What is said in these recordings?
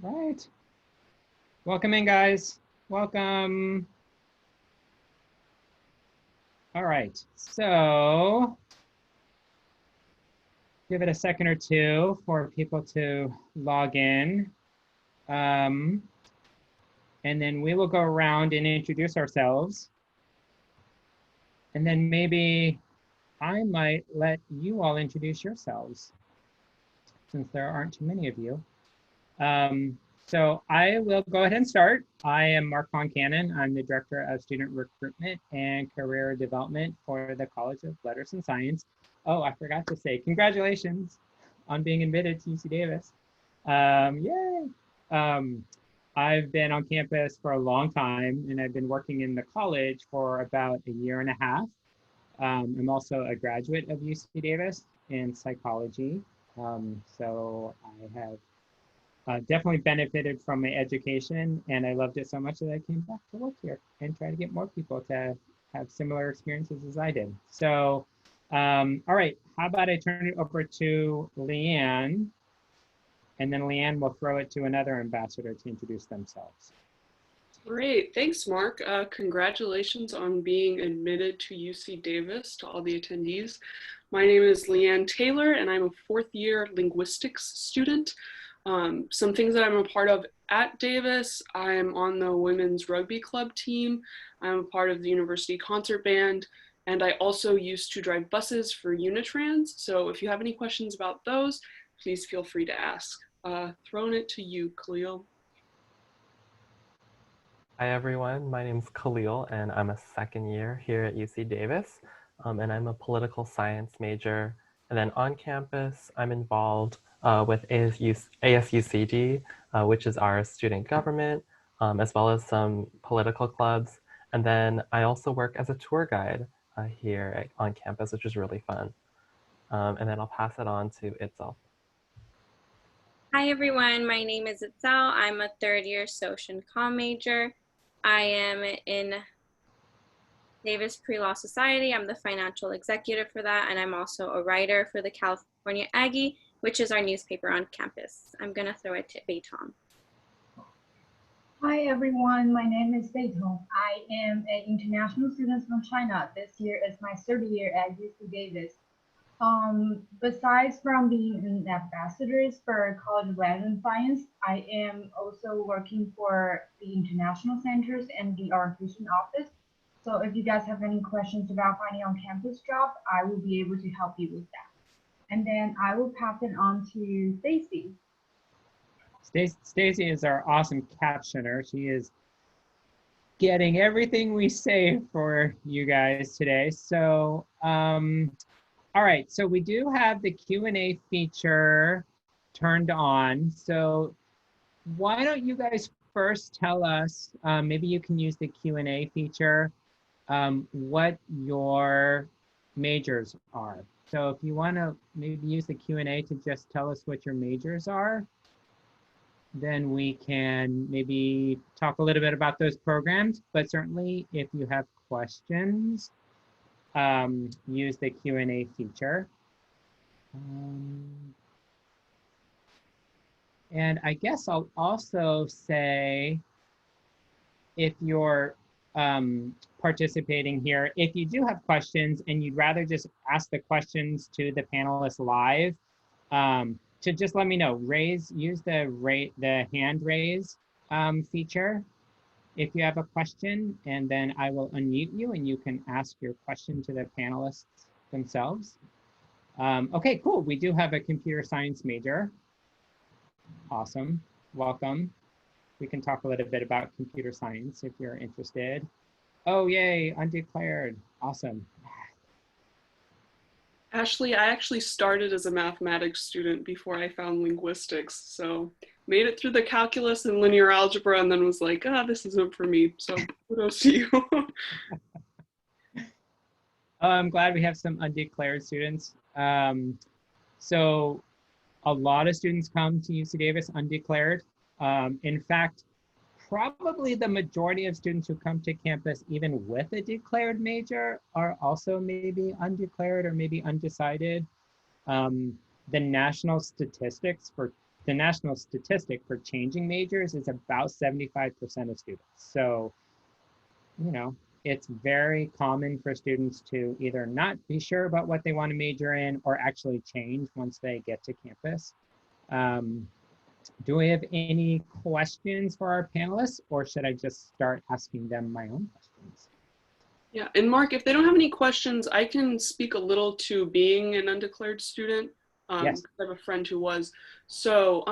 Right. Welcome in, guys. Welcome. All right. So give it a second or two for people to log in. And then we will go around and introduce ourselves. And then maybe I might let you all introduce yourselves, since there aren't too many of you. So I will go ahead and start. I am Mark Concannon. I'm the Director of Student Recruitment and Career Development for the College of Letters and Science. Oh, I forgot to say, congratulations on being admitted to UC Davis. Yay! I've been on campus for a long time, and I've been working in the college for about a year and a half. I'm also a graduate of UC Davis in psychology. So I have definitely benefited from my education, and I loved it so much that I came back to work here and try to get more people to have similar experiences as I did. So, all right, how about I turn it over to Leanne, and then Leanne will throw it to another ambassador to introduce themselves. Great, thanks, Mark. Congratulations on being admitted to UC Davis, to all the attendees. My name is Leanne Taylor, and I'm a fourth-year linguistics student. Some things that I'm a part of at Davis: I'm on the women's rugby club team, I'm a part of the university concert band, and I also used to drive buses for Unitrans. So if you have any questions about those, please feel free to ask. Throwing it to you, Khalil. Hi everyone, my name's Khalil and I'm a second year here at UC Davis, and I'm a political science major. And then on campus, I'm involved with ASUCD, which is our student government, as well as some political clubs. And then I also work as a tour guide here on campus, which is really fun. And then I'll pass it on to Itzel. Hi everyone, my name is Itzel. I'm a third year social and comm major. I am in Davis Pre-Law Society. I'm the financial executive for that, and I'm also a writer for the California Aggie, which is our newspaper on campus. I'm gonna throw it to Beiton. Hi everyone, my name is Beiton. I am an international student from China. This year is my third year at UC Davis. Besides from being an ambassador for College of Letters and Science, I am also working for the international centers and the arbitration office. So if you guys have any questions about finding on-campus job, I will be able to help you with that. And then I will pass it on to Stacy. Stacy is our awesome captioner. She is getting everything we say for you guys today. So, all right, so we do have the Q&A feature turned on. So why don't you guys first tell us, maybe you can use the Q&A feature, what your majors are. So if you want to maybe use the Q&A to just tell us what your majors are, then we can maybe talk a little bit about those programs. But certainly if you have questions, use the Q&A feature. And I guess I'll also say, if you're participating here, if you do have questions and you'd rather just ask the questions to the panelists live, to just let me know. Use the hand raise feature if you have a question, and then I will unmute you and you can ask your question to the panelists themselves. Okay, cool. We do have a computer science major. Awesome. Welcome. We can talk a little bit about computer science if you're interested. Oh, yay, undeclared. Awesome. Ashley, I actually started as a mathematics student before I found linguistics, so made it through the calculus and linear algebra and then was like, this isn't for me, so kudos to you. I'm glad we have some undeclared students. So a lot of students come to UC Davis undeclared. In fact, probably the majority of students who come to campus, even with a declared major, are also maybe undeclared or maybe undecided. The national statistics for the national statistic for changing majors is about 75% of students. So, you know, it's very common for students to either not be sure about what they want to major in or actually change once they get to campus. Do we have any questions for our panelists, or should I just start asking them my own questions? Yeah, and Mark, if they don't have any questions, I can speak a little to being an undeclared student. Yes. I have a friend who was. So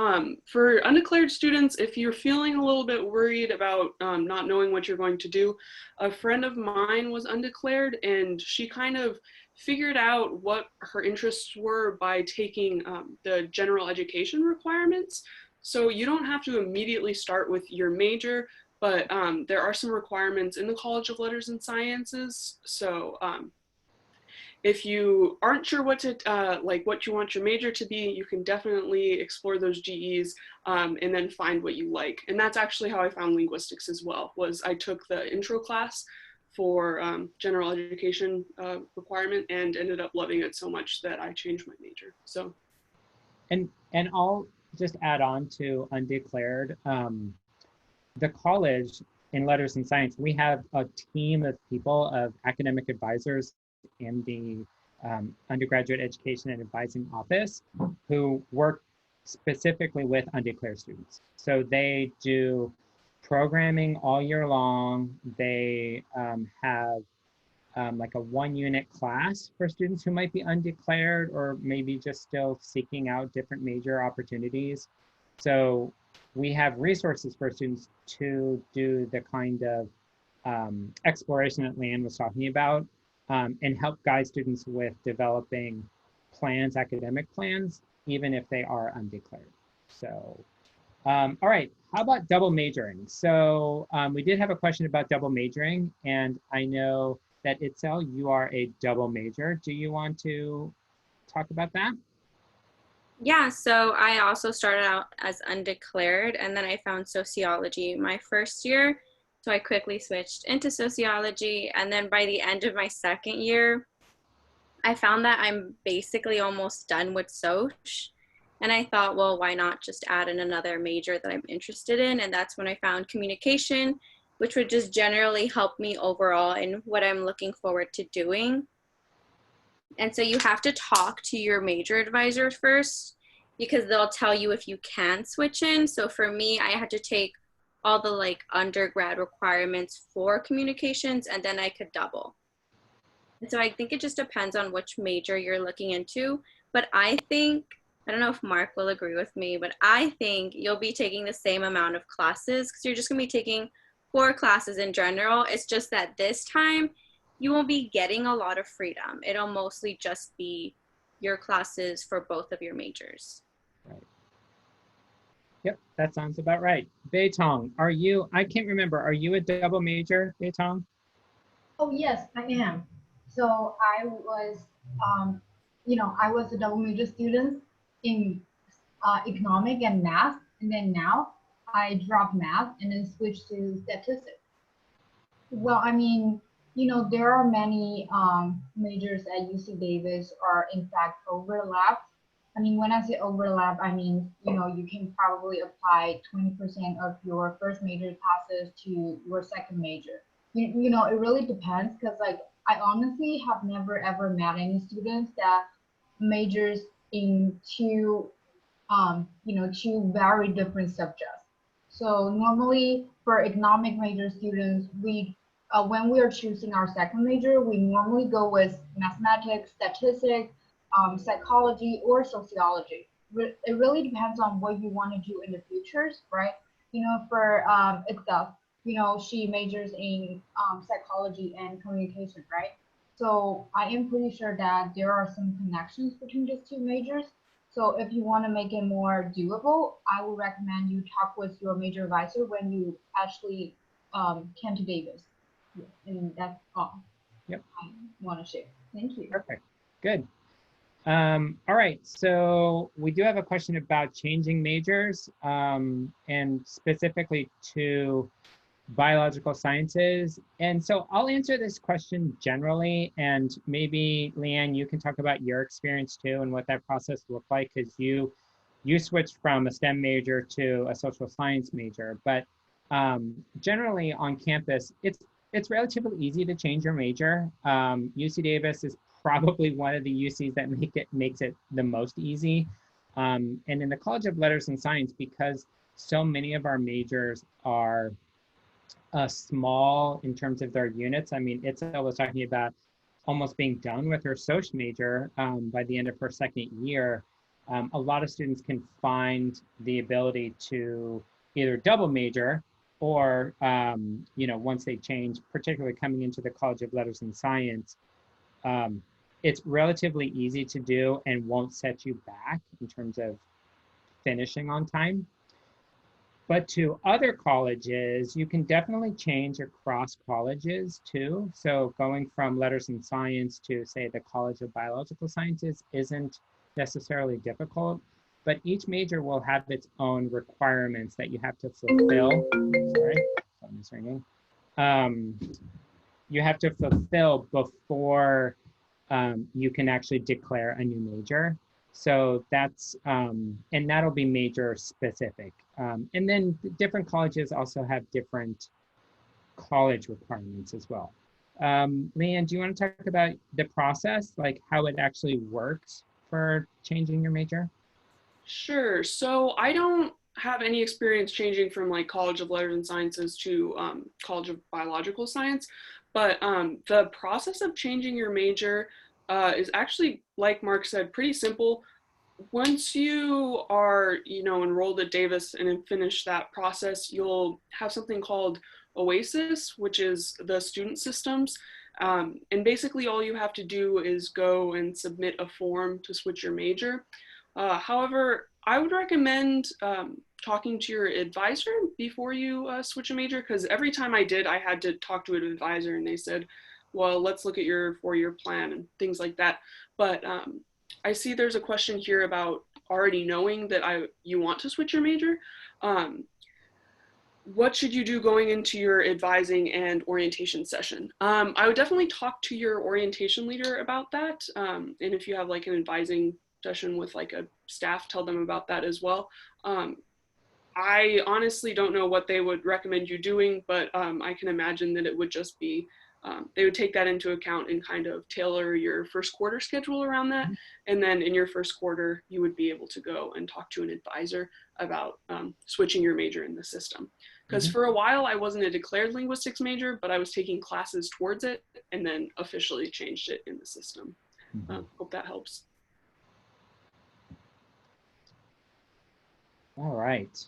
for undeclared students, if you're feeling a little bit worried about not knowing what you're going to do, a friend of mine was undeclared, and she kind of figured out what her interests were by taking the general education requirements. So you don't have to immediately start with your major, but there are some requirements in the College of Letters and Sciences. So if you aren't sure what to what you want your major to be, you can definitely explore those GEs and then find what you like. And that's actually how I found linguistics as well. Was I took the intro class for general education requirement and ended up loving it so much that I changed my major. So, and I'll just add on to undeclared. The college in Letters and Science, we have a team of people, of academic advisors in the undergraduate education and advising office who work specifically with undeclared students. So they do programming all year long. They have like a 1-unit class for students who might be undeclared or maybe just still seeking out different major opportunities. So we have resources for students to do the kind of exploration that Leanne was talking about and help guide students with developing plans, academic plans, even if they are undeclared. So, all right, how about double majoring? So we did have a question about double majoring, and I know that Itzel, you are a double major. Do you want to talk about that? Yeah, so I also started out as undeclared, and then I found sociology my first year. So I quickly switched into sociology, and then by the end of my second year, I found that I'm basically almost done with soc. And I thought, well, why not just add in another major that I'm interested in? And that's when I found communication, which would just generally help me overall in what I'm looking forward to doing. And so you have to talk to your major advisor first, because they'll tell you if you can switch in. So for me, I had to take all the like undergrad requirements for communications, and then I could double. And so I think it just depends on which major you're looking into. But I think, I don't know if Mark will agree with me, but I think you'll be taking the same amount of classes, because you're just gonna be taking 4 classes in general. It's just that this time you won't be getting a lot of freedom. It'll mostly just be your classes for both of your majors. Right. Yep, that sounds about right. Beitong, are you, I can't remember, are you a double major, Beitong? Oh, yes, I am. So I was, I was a double major student in economic and math, and then now I dropped math and then switched to statistics. Well, I mean, there are many majors at UC Davis are in fact overlapped. I mean, when I say overlap, I mean, you can probably apply 20% of your first major classes to your second major. It really depends, because like I honestly have never ever met any students that majors in two very different subjects. So normally for economic major students, we when we are choosing our second major, we normally go with mathematics, statistics, psychology, or sociology. It really depends on what you want to do in the futures, right? For itself, she majors in psychology and communication, right? So I am pretty sure that there are some connections between these two majors. So if you want to make it more doable, I would recommend you talk with your major advisor when you actually came to Davis. And that's all. Yep. I want to share. Thank you. Perfect. Good. All right, so we do have a question about changing majors and specifically to biological sciences. And so I'll answer this question generally, and maybe Leanne, you can talk about your experience too and what that process looked like, because you you switched from a STEM major to a social science major, but generally on campus, it's relatively easy to change your major. UC Davis is probably one of the UCs that makes it the most easy. And in the College of Letters and Science, because so many of our majors are small in terms of their units. I mean, Itzel was talking about almost being done with her social major by the end of her second year. A lot of students can find the ability to either double major or, once they change, particularly coming into the College of Letters and Science, it's relatively easy to do and won't set you back in terms of finishing on time. But to other colleges, you can definitely change across colleges too. So going from Letters and Science to, say, the College of Biological Sciences isn't necessarily difficult, but each major will have its own requirements that you have to fulfill. Sorry, phone is ringing. You have to fulfill before you can actually declare a new major. So that's, and that'll be major specific. And then different colleges also have different college requirements as well. Leanne, do you want to talk about the process, like how it actually works for changing your major? Sure. So I don't have any experience changing from like College of Letters and Sciences to College of Biological Science, but the process of changing your major is actually, like Mark said, pretty simple. Once you are, enrolled at Davis and then finish that process, you'll have something called OASIS, which is the student systems. And basically all you have to do is go and submit a form to switch your major. However, I would recommend talking to your advisor before you switch a major, because every time I did, I had to talk to an advisor and they said, well, let's look at your four-year plan and things like that. But I see there's a question here about already knowing that you want to switch your major. What should you do going into your advising and orientation session? I would definitely talk to your orientation leader about that. And if you have like an advising session with like a staff, tell them about that as well. I honestly don't know what they would recommend you doing, but I can imagine that it would just be, they would take that into account and kind of tailor your first quarter schedule around that. And then in your first quarter, you would be able to go and talk to an advisor about switching your major in the system. Because for a while, I wasn't a declared linguistics major, but I was taking classes towards it and then officially changed it in the system. Hope that helps. All right.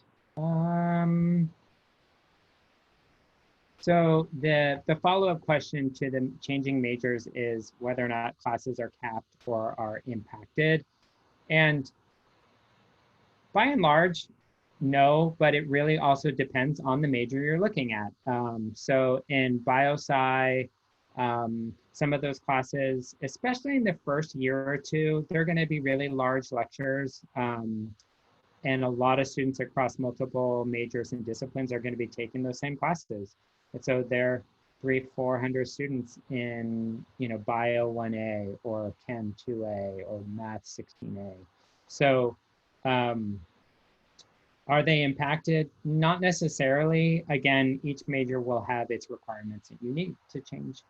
So the follow-up question to the changing majors is whether or not classes are capped or are impacted. And by and large, no, but it really also depends on the major you're looking at. So in bio-sci, some of those classes, especially in the first year or two, they're going to be really large lectures. And a lot of students across multiple majors and disciplines are going to be taking those same classes. And so they're 300-400 students in, Bio 1A or Chem 2A or Math 16A. So are they impacted? Not necessarily. Again, each major will have its requirements that you need to change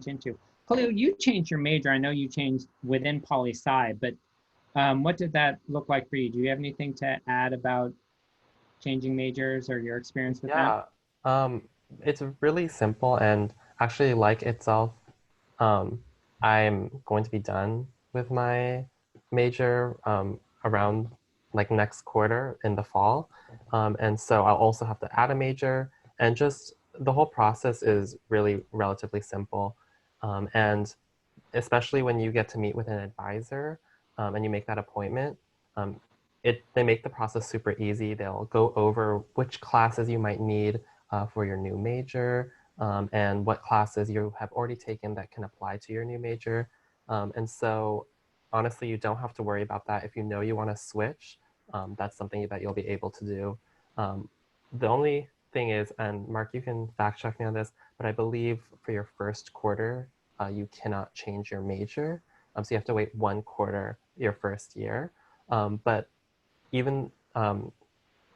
into. Khalil, you changed your major. I know you changed within poli-sci, but what did that look like for you? Do you have anything to add about changing majors or your experience with that? Yeah, it's really simple, and actually, like itself, I'm going to be done with my major around like next quarter in the fall. And so I'll also have to add a major, and just the whole process is really relatively simple. And especially when you get to meet with an advisor and you make that appointment, they make the process super easy. They'll go over which classes you might need for your new major, and what classes you have already taken that can apply to your new major. And so honestly, you don't have to worry about that. If you know you want to switch, that's something that you'll be able to do. The only thing is, and Mark, you can fact check me on this, but I believe for your first quarter, you cannot change your major. So you have to wait 1 quarter your first year. But even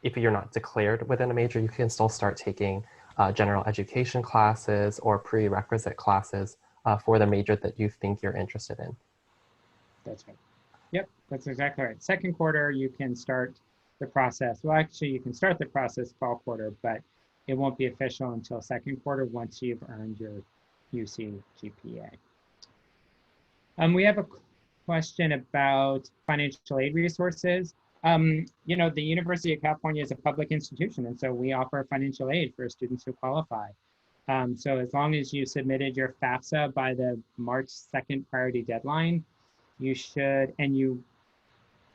if you're not declared within a major, you can still start taking general education classes or prerequisite classes for the major that you think you're interested in. That's right. Yep, that's exactly right. Second quarter, you can start the process. Well, actually, you can start the process fall quarter, but it won't be official until second quarter once you've earned your UC GPA. We have a question about financial aid resources. You know, the University of California is a public institution, and so we offer financial aid for students who qualify. So as long as you submitted your FAFSA by the March 2nd priority deadline, you should, and you,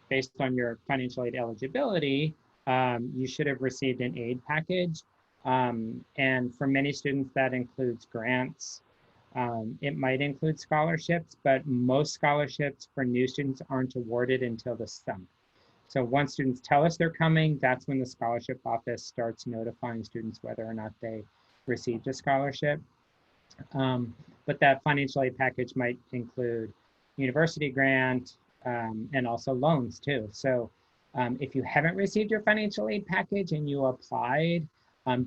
based on your financial aid eligibility, you should have received an aid package. And for many students, that includes grants. It might include scholarships, but most scholarships for new students aren't awarded until the summer. So once students tell us they're coming, that's when the scholarship office starts notifying students whether or not they received a scholarship. But that financial aid package might include university grant and also loans too. So if you haven't received your financial aid package and you applied,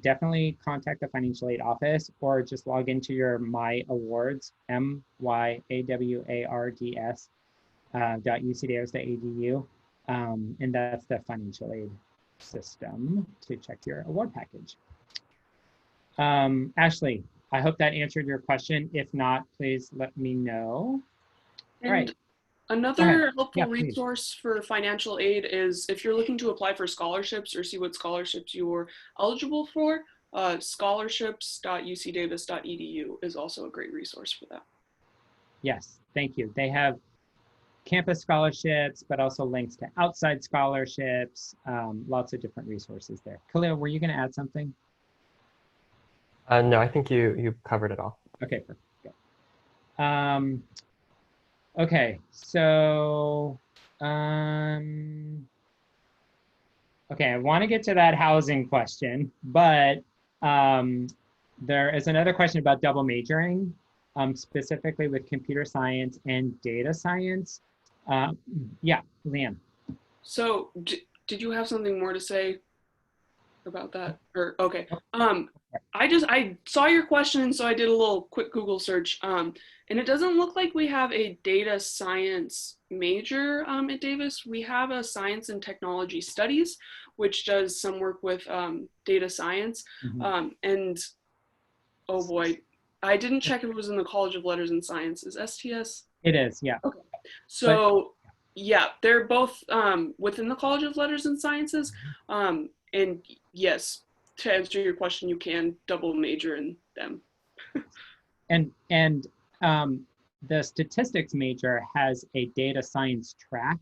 definitely contact the financial aid office or just log into your My Awards, MYAWARDS.ucdavis.edu. And that's the financial aid system to check your award package. Ashley, I hope that answered your question. If not, please let me know. And All right. another helpful Yeah, please. resource for financial aid is if you're looking to apply for scholarships or see what scholarships you're eligible for, scholarships.ucdavis.edu is also a great resource for that. Yes, thank you. They have campus scholarships, but also links to outside scholarships, lots of different resources there. Khalil, were you going to add something? No, I think you covered it all. Okay, perfect. Good. Okay, so, okay, I want to get to that housing question, but there is another question about double majoring, specifically with computer science and data science. Yeah, Leanne. So did you have something more to say about that? Or okay. I saw your question, and so I did a little quick Google search. And it doesn't look like we have a data science major at Davis. We have a science and technology studies, which does some work with data science. And oh boy, I didn't check if it was in the College of Letters and Sciences. STS? It is, yeah. Okay. So yeah, they're both within the College of Letters and Sciences. And yes, to answer your question, you can double major in them. And the statistics major has a data science track.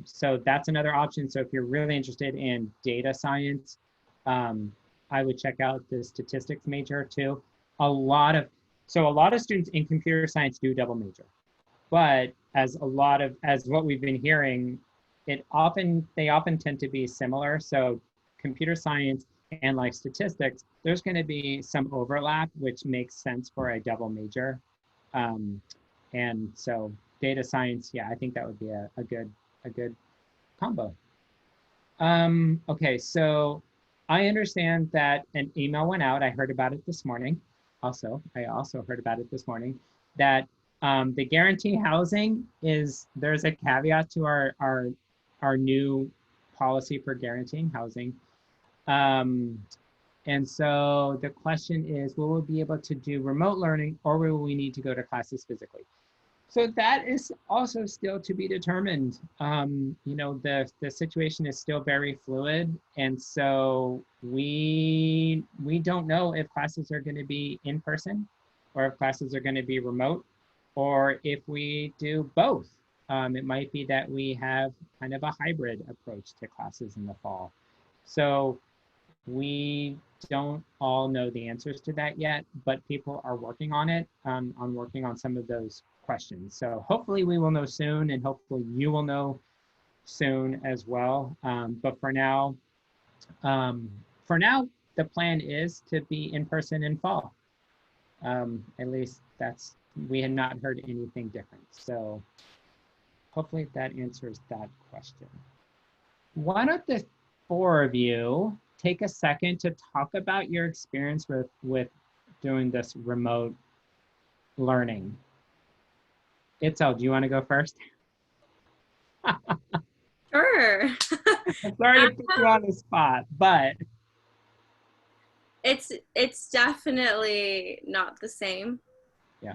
So that's another option. So if you're really interested in data science, I would check out the statistics major too. A lot of students in computer science do double major, but as what we've been hearing, they often tend to be similar. So computer science and like statistics, there's going to be some overlap, which makes sense for a double major. And so data science, yeah, I think that would be a good combo. Okay, so I understand that an email went out. I heard about it this morning. I also heard about it this morning that the guarantee housing there's a caveat to our new policy for guaranteeing housing. And so the question is, will we be able to do remote learning or will we need to go to classes physically? So that is also still to be determined. You know, the situation is still very fluid. And so we don't know if classes are going to be in person or if classes are going to be remote or if we do both. It might be that we have kind of a hybrid approach to classes in the fall. So we don't all know the answers to that yet, but people are working on it, on working on some of those questions. So hopefully we will know soon, and hopefully you will know soon as well. But for now, the plan is to be in person in fall. At least we had not heard anything different. So hopefully that answers that question. why don't the four of you take a second to talk about your experience with doing this remote learning? Itzel, do you want to go first? Sure. I'm sorry to put you on the spot, but It's definitely not the same. Yeah.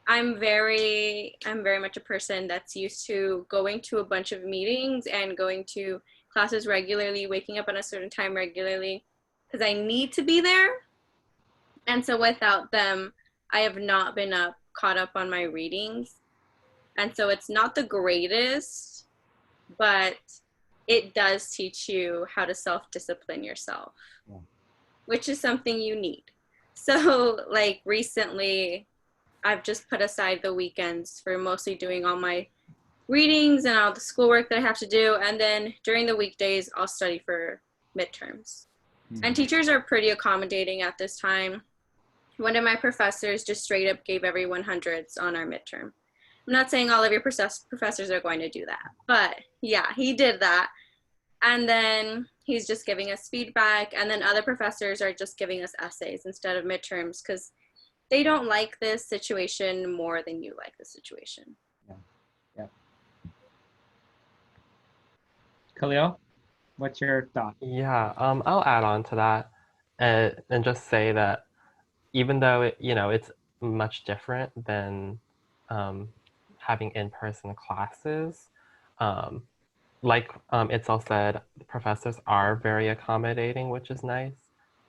I'm very much a person that's used to going to a bunch of meetings and going to classes regularly, waking up at a certain time regularly, because I need to be there. And so without them, I have not been caught up on my readings. And so it's not the greatest, but it does teach you how to self-discipline yourself, Yeah. which is something you need. So like recently, I've just put aside the weekends for mostly doing all my readings and all the schoolwork that I have to do. And then during the weekdays, I'll study for midterms. And teachers are pretty accommodating at this time. One of my professors just straight up gave everyone hundreds on our midterm. I'm not saying all of your professors are going to do that, but yeah, he did that. And then he's just giving us feedback. And then other professors are just giving us essays instead of midterms because they don't like this situation more than you like the situation. Yeah. Khalil, what's your thought? Yeah, I'll add on to that and just say that even though it's much different than having in-person classes, like it's all said, professors are very accommodating, which is nice.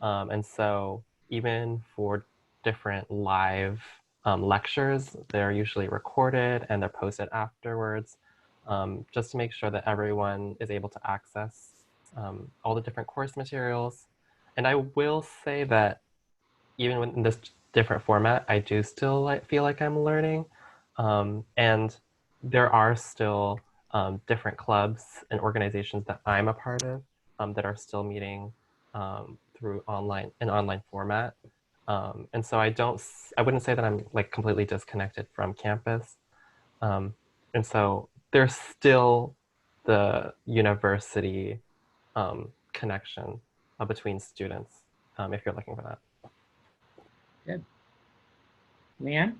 And so even for different live lectures, they're usually recorded and they're posted afterwards, just to make sure that everyone is able to access all the different course materials. And I will say that even in this different format, I do still feel like I'm learning. And there are still different clubs and organizations that I'm a part of that are still meeting through online format. And so I wouldn't say that I'm like completely disconnected from campus. And so there's still the university connection between students if you're looking for that. Good. Leanne?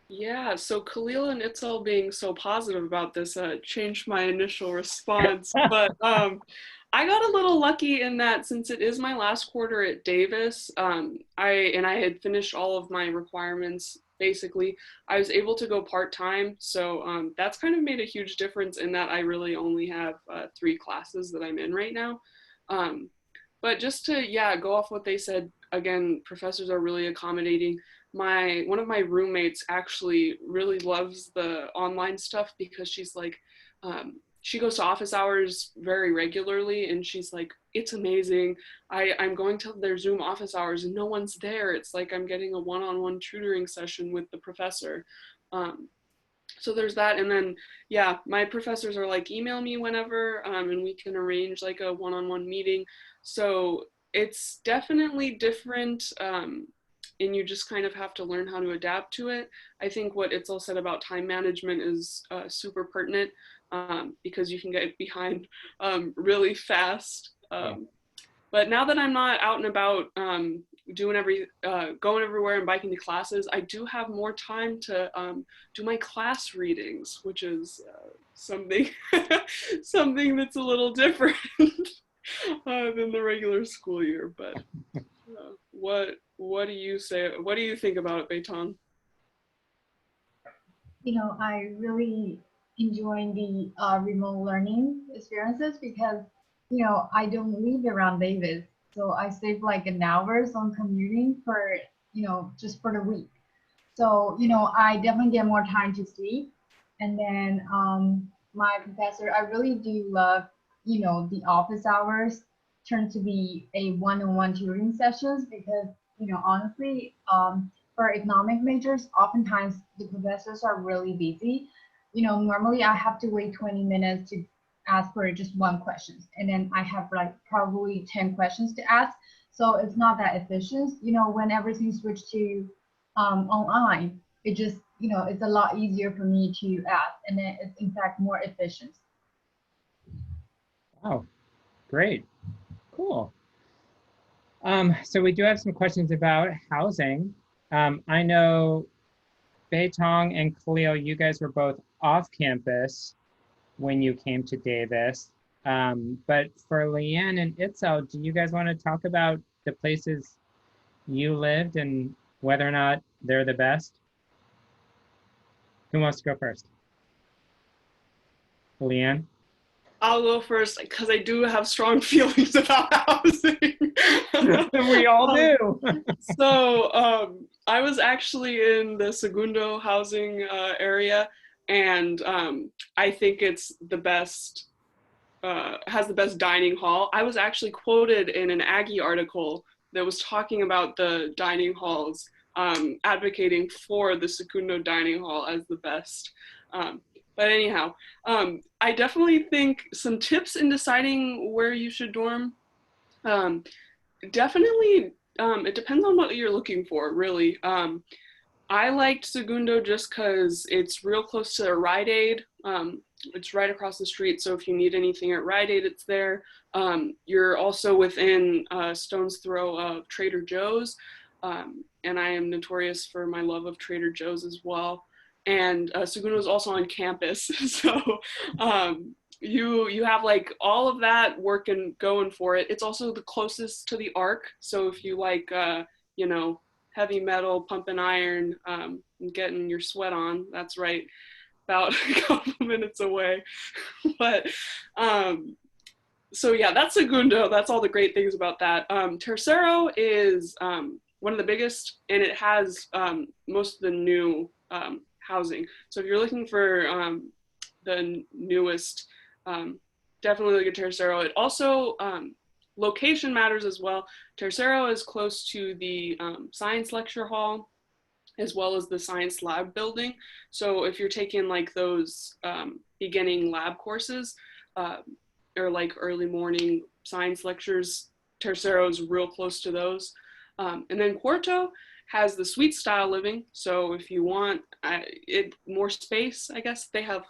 Yeah, so Khalil and Itzel being so positive about this changed my initial response. But I got a little lucky in that since it is my last quarter at Davis, I had finished all of my requirements. Basically, I was able to go part-time. So that's kind of made a huge difference in that I really only have 3 classes that I'm in right now. But just to, go off what they said, again, professors are really accommodating. One of my roommates actually really loves the online stuff because she's like, she goes to office hours very regularly and she's like, it's amazing. I'm going to their Zoom office hours and no one's there. It's like I'm getting a one-on-one tutoring session with the professor. So there's that. And then, my professors are like, email me whenever, and we can arrange like a one-on-one meeting. So it's definitely different. And you just kind of have to learn how to adapt to it. I think what Itzel said about time management is super pertinent because you can get behind really fast. But now that I'm not out and about going everywhere and biking to classes, I do have more time to do my class readings, which is something something that's a little different than the regular school year. But what do you say? What do you think about it, Beitong? I really enjoy the remote learning experiences because, I don't live around Davis. So I save like an hour on commuting for, just for the week. So, I definitely get more time to sleep. And then my professor, I really do love, the office hours turn to be a one-on-one tutoring sessions because, honestly, for economic majors, oftentimes the professors are really busy. Normally I have to wait 20 minutes to ask for just one question. And then I have like probably 10 questions to ask. So it's not that efficient. When everything switched to online, it just, it's a lot easier for me to ask, and then it's in fact more efficient. Oh, great. Cool. So we do have some questions about housing. I know Beitong and Khalil, you guys were both off campus when you came to Davis. But for Leanne and Itzel, do you guys want to talk about the places you lived and whether or not they're the best? Who wants to go first? Leanne? I'll go first because I do have strong feelings about housing. We all do. So I was actually in the Segundo housing area, and I think it's the best, has the best dining hall. I was actually quoted in an Aggie article that was talking about the dining halls, advocating for the Segundo dining hall as the best. But anyhow, I definitely think some tips in deciding where you should dorm. Definitely, it depends on what you're looking for, really. I liked Segundo just because it's real close to Rite Aid. It's right across the street, so if you need anything at Rite Aid, it's there. You're also within a stone's throw of Trader Joe's, and I am notorious for my love of Trader Joe's as well. And Segundo is also on campus, so you have like all of that working going for it. It's also the closest to the Arc, so if you like heavy metal, pumping iron, and getting your sweat on, that's right about a couple minutes away. But so yeah, that's Segundo. That's all the great things about that. Tercero is one of the biggest, and it has most of the new housing. So if you're looking for the newest, definitely look at Tercero. It also, location matters as well. Tercero is close to the science lecture hall, as well as the science lab building. So if you're taking like those beginning lab courses, or like early morning science lectures, Tercero is real close to those. And then Cuarto has the suite style living. So if you want more space, I guess they have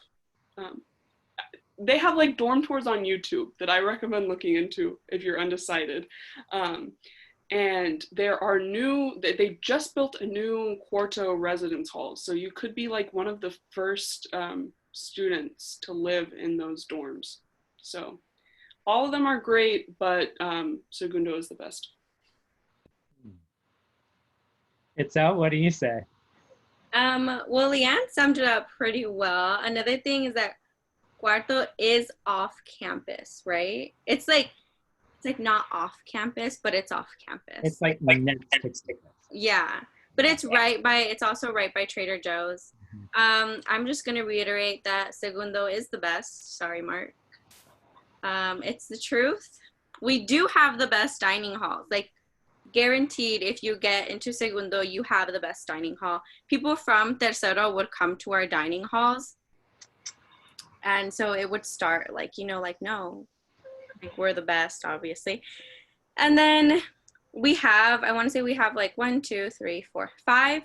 like dorm tours on YouTube that I recommend looking into if you're undecided. And there are they just built a new Cuarto residence hall. So you could be like one of the first students to live in those dorms. So all of them are great, but Segundo is the best. Itzel, what do you say? Well, Leanne summed it up pretty well. Another thing is that Cuarto is off campus, right? It's like not off campus, but it's off campus. It's like next to campus. Yeah, but it's also right by Trader Joe's. I'm just gonna reiterate that Segundo is the best. Sorry, Mark. It's the truth. We do have the best dining halls. Like, guaranteed, if you get into Segundo, you have the best dining hall. People from Tercero would come to our dining halls. And so it would start no, like we're the best, obviously. And then I want to say we have like 1, 2, 3, 4, 5.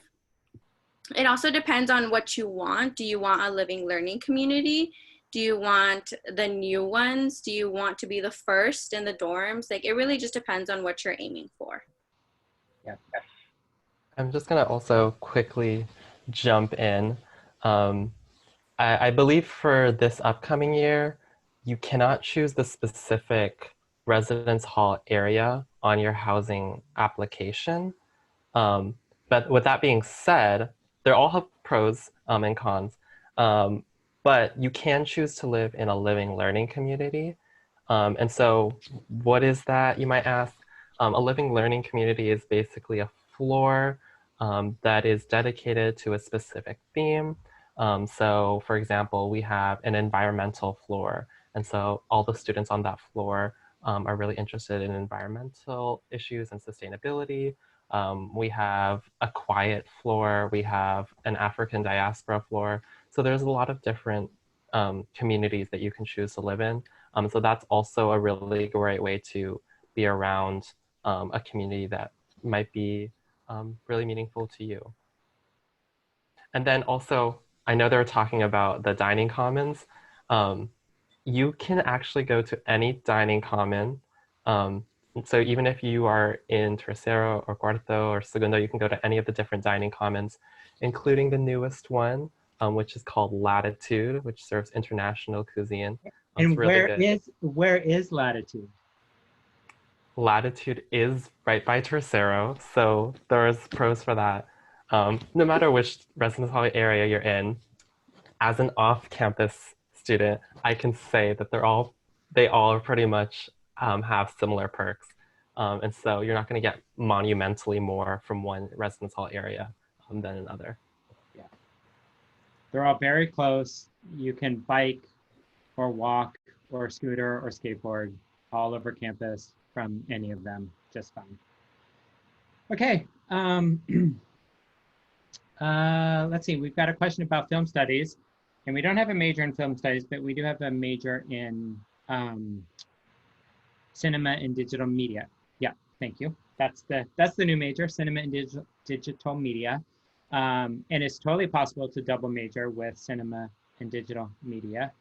It also depends on what you want. Do you want a living learning community? Do you want the new ones? Do you want to be the first in the dorms? Like, it really just depends on what you're aiming for. Yeah. I'm just going to also quickly jump in. I believe for this upcoming year, you cannot choose the specific residence hall area on your housing application. But with that being said, they all have pros and cons. But you can choose to live in a living learning community. And so what is that, you might ask? A living learning community is basically a floor that is dedicated to a specific theme. So for example, we have an environmental floor. And so all the students on that floor are really interested in environmental issues and sustainability. We have a quiet floor. We have an African diaspora floor. So there's a lot of different communities that you can choose to live in. So that's also a really great way to be around a community that might be really meaningful to you. And then also, I know they're talking about the dining commons. You can actually go to any dining common. So even if you are in Tercero or Cuarto or Segundo, you can go to any of the different dining commons, including the newest one, which is called Latitude, which serves international cuisine. It's And really good. where is Latitude? Latitude is right by Tercero, so there's pros for that. No matter which residence hall area you're in, as an off-campus student, I can say that they all pretty much have similar perks. And so you're not going to get monumentally more from one residence hall area than another. Yeah. They're all very close. You can bike or walk or scooter or skateboard all over campus from any of them just fine. Okay. Let's see, we've got a question about film studies, and we don't have a major in film studies, but we do have a major in cinema and digital media. Yeah, thank you. That's the new major, cinema and digital media. And it's totally possible to double major with cinema and digital media.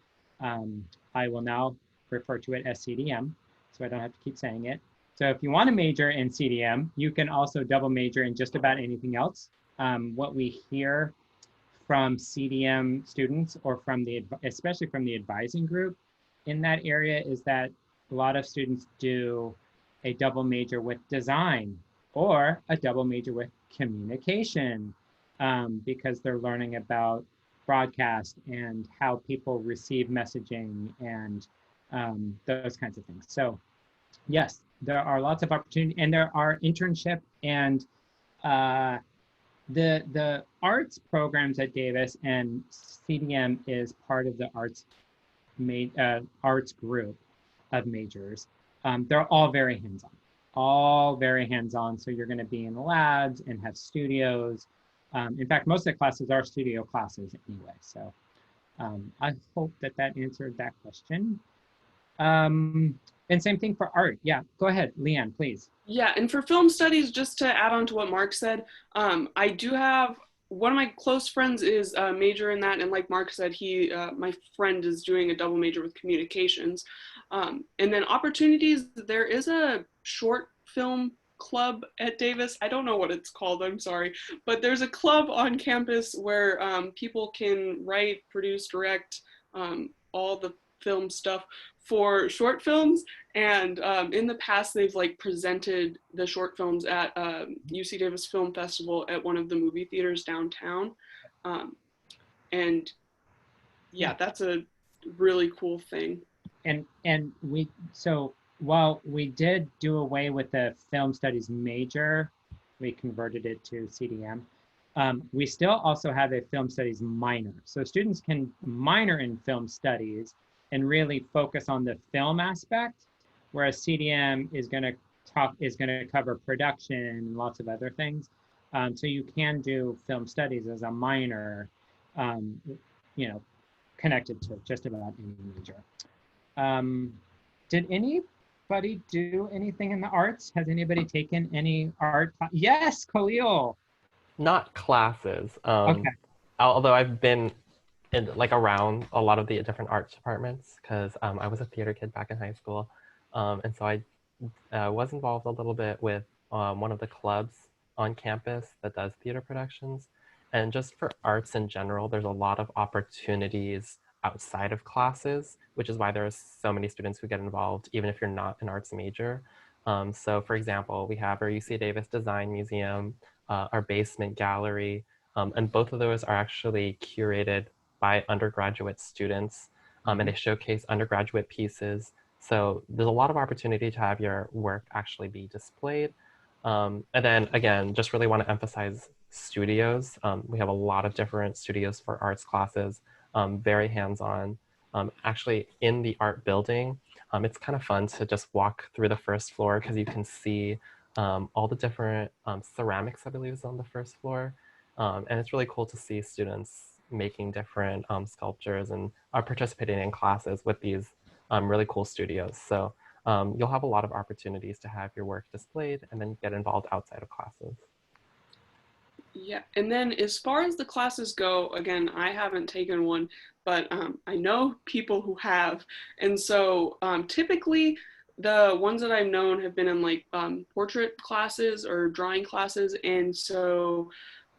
I will now refer to it as CDM, so I don't have to keep saying it. So if you want to major in CDM, you can also double major in just about anything else. What we hear from CDM students or from especially from the advising group in that area is that a lot of students do a double major with design or a double major with communication because they're learning about broadcast and how people receive messaging and those kinds of things. So yes, there are lots of opportunity, and there are internship and the arts programs at Davis, and CDM is part of the arts group of majors. They're all very hands-on, so you're going to be in labs and have studios. In fact, most of the classes are studio classes anyway, so I hope that answered that question. And same thing for art. Yeah, go ahead, Leanne, please. Yeah, and for film studies, just to add on to what Mark said, I do have one of my close friends is a major in that, and like Mark said, my friend is doing a double major with communications. And then opportunities, there is a short film club at Davis. I don't know what it's called, I'm sorry, but there's a club on campus where people can write, produce, direct, all the film stuff for short films. And in the past, they've like presented the short films at UC Davis Film Festival at one of the movie theaters downtown. And yeah, that's a really cool thing. And so while we did do away with the film studies major, we converted it to CDM. We still also have a film studies minor. So students can minor in film studies and really focus on the film aspect, whereas CDM is going to cover production and lots of other things. So you can do film studies as a minor, connected to just about any major. Did anybody do anything in the arts? Has anybody taken any art? Yes, Khalil. Not classes. Okay. Although I've been around a lot of the different arts departments because I was a theater kid back in high school. And so I was involved a little bit with one of the clubs on campus that does theater productions. And just for arts in general, there's a lot of opportunities outside of classes, which is why there's so many students who get involved, even if you're not an arts major. So for example, we have our UC Davis Design Museum, our basement gallery, and both of those are actually curated by undergraduate students, and they showcase undergraduate pieces. So there's a lot of opportunity to have your work actually be displayed. And then again, just really want to emphasize studios. We have a lot of different studios for arts classes, very hands-on. Actually in the art building, it's kind of fun to just walk through the first floor because you can see all the different ceramics, I believe, is on the first floor. And it's really cool to see students making different sculptures and are participating in classes with these really cool studios. So you'll have a lot of opportunities to have your work displayed and then get involved outside of classes. Yeah, and then as far as the classes go, again, I haven't taken one, but I know people who have. And so typically the ones that I've known have been in like portrait classes or drawing classes. And so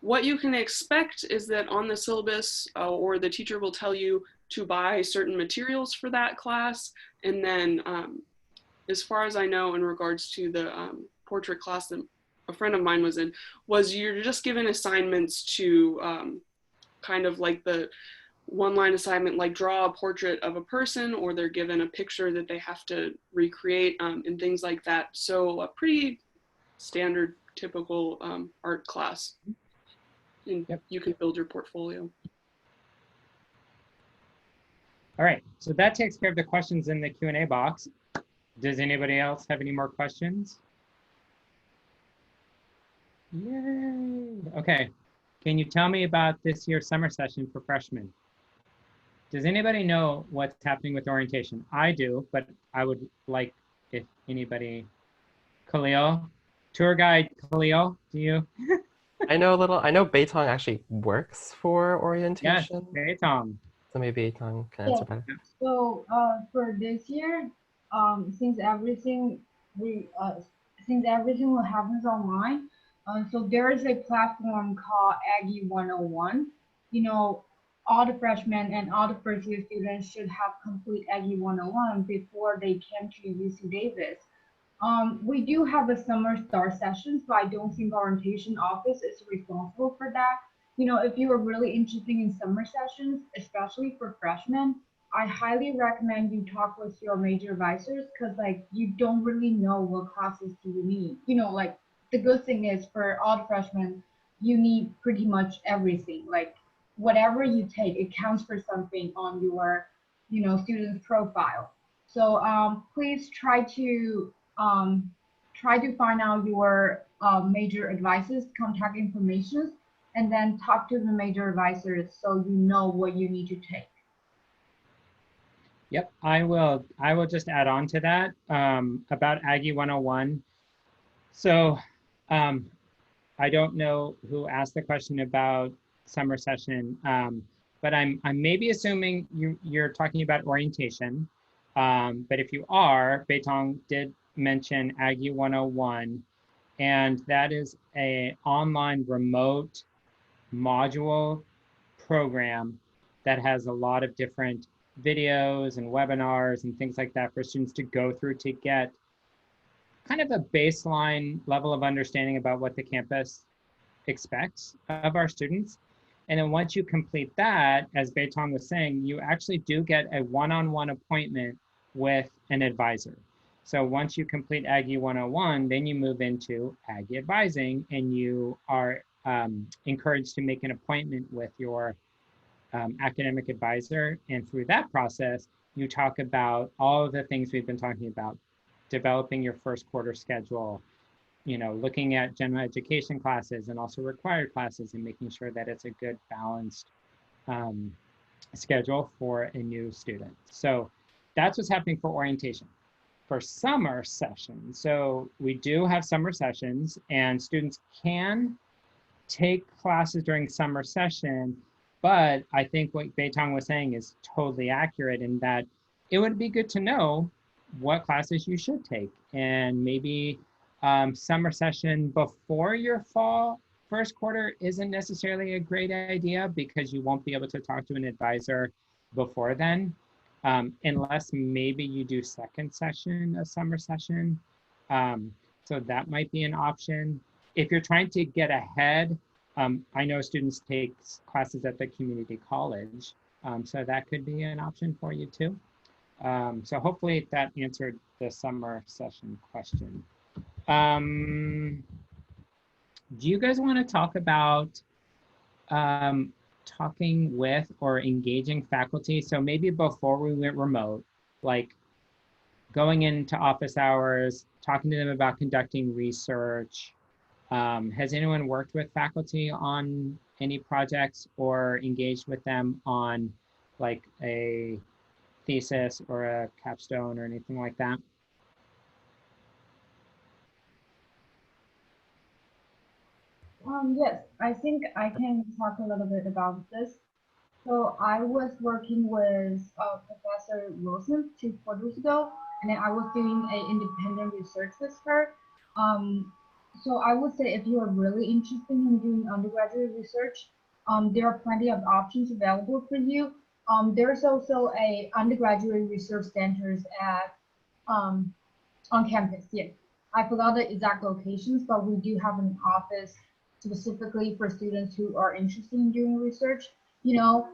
what you can expect is that on the syllabus or the teacher will tell you to buy certain materials for that class. And then as far as I know, in regards to the portrait class that a friend of mine was in, was you're just given assignments to kind of like the one-line assignment, like draw a portrait of a person, or they're given a picture that they have to recreate and things like that. So a pretty standard, typical art class. And Yep. you can build your portfolio. All right, so that takes care of the questions in the Q&A box. Does anybody else have any more questions? Yay. Okay, can you tell me about this year's summer session for freshmen? Does anybody know what's happening with orientation? I do, but I would like if anybody, Khalil, tour guide Khalil, do you? I know a little. I know Beitong actually works for Yes, orientation. Beitong. So maybe Beitong can answer better. So for this year, since everything will happens online, so there is a platform called Aggie 101. You know, all the freshmen and all the first year students should have complete Aggie 101 before they came to UC Davis. We do have a summer start session, so I don't think orientation office is responsible for that. You know, if you are really interested in summer sessions, especially for freshmen, I highly recommend you talk with your major advisors because like you don't really know what classes do you need. You know, like the good thing is for all the freshmen, you need pretty much everything. Like whatever you take, it counts for something on your, student's profile. So please try to find out your major advisors contact information and then talk to the major advisors so you know what you need to take. Yep, I will just add on to that about Aggie 101. So I don't know who asked the question about summer session, but I'm maybe assuming you're talking about orientation. But if you are, Beitong did mention Aggie 101, and that is an online remote module program that has a lot of different videos and webinars and things like that for students to go through to get kind of a baseline level of understanding about what the campus expects of our students. And then once you complete that, as Beitong was saying, you actually do get a one-on-one appointment with an advisor. So once you complete Aggie 101, then you move into Aggie advising, and you are encouraged to make an appointment with your academic advisor. And through that process, you talk about all of the things we've been talking about: developing your first quarter schedule, looking at general education classes and also required classes, and making sure that it's a good balanced schedule for a new student. So that's what's happening for orientation. For summer sessions, so we do have summer sessions, and students can take classes during summer session, but I think what Beitong was saying is totally accurate in that it would be good to know what classes you should take, and maybe summer session before your fall first quarter isn't necessarily a great idea because you won't be able to talk to an advisor before then, unless maybe you do second session of summer session. So that might be an option. If you're trying to get ahead, I know students take classes at the community college, so that could be an option for you too. So hopefully that answered the summer session question. Do you guys want to talk about talking with or engaging faculty? So maybe before we went remote, like going into office hours, talking to them about conducting research. Has anyone worked with faculty on any projects or engaged with them on like a thesis or a capstone or anything like that? Yes, I think I can talk a little bit about this. So I was working with Professor Wilson 2 quarters ago, and then I was doing an independent research with her. Um, so I would say if you are really interested in doing undergraduate research, there are plenty of options available for you. There's also a undergraduate research centers at um, on campus. Yes, I forgot the exact locations, but we do have an office specifically for students who are interested in doing research. You know,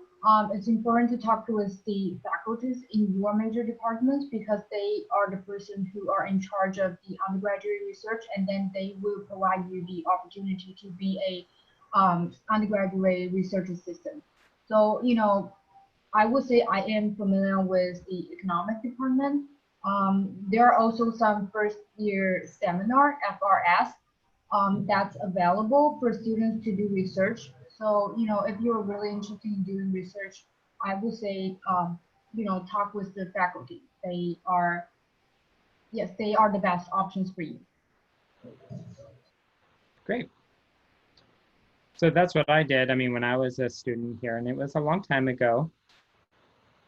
it's important to talk with the faculties in your major departments because they are the person who are in charge of the undergraduate research, and then they will provide you the opportunity to be a undergraduate research assistant. So, I would say I am familiar with the economic department. There are also some first year seminar, FRS, that's available for students to do research. So, if you're really interested in doing research, I would say, talk with the faculty. Yes, they are the best options for you. Great. So that's what I did. I mean, when I was a student here, and it was a long time ago,